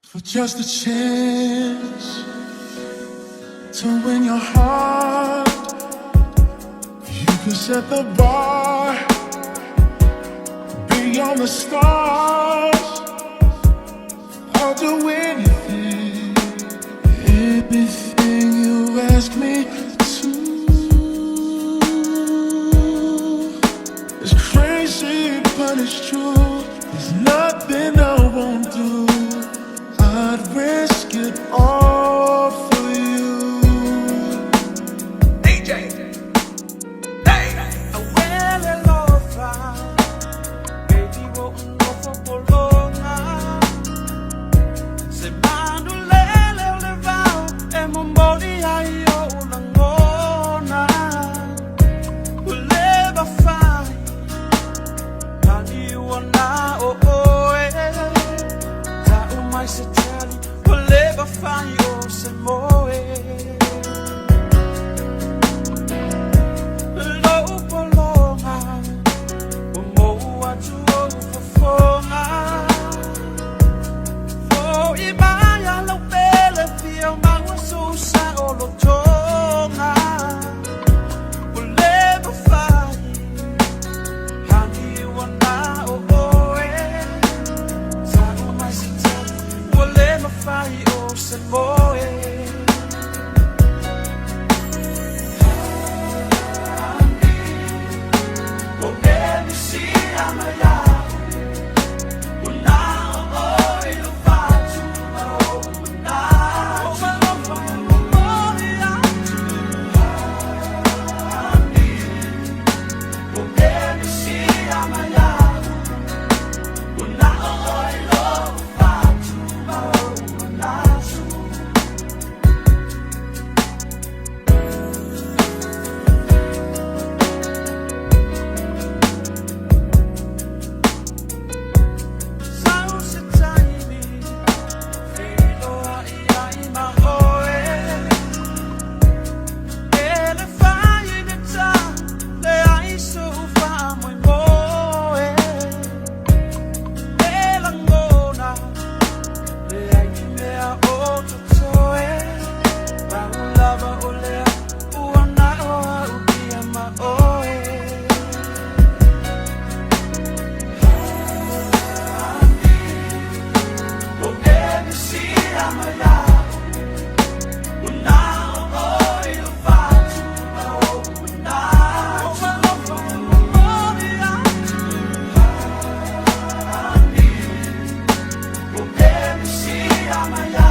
For just a chance to win your heart, you can set the bar beyond the stars. I'll do anything, anything you ask me to. It's crazy, but it's true. There's nothing I won't do. I'd risk it all for you. DJ, hey, I will love baby, won't go for long. Se mando lele levao, e momboli ayo langona. Will never find, nani wana oh oh eh. Ta umay se tali, will never find you se moe. I'm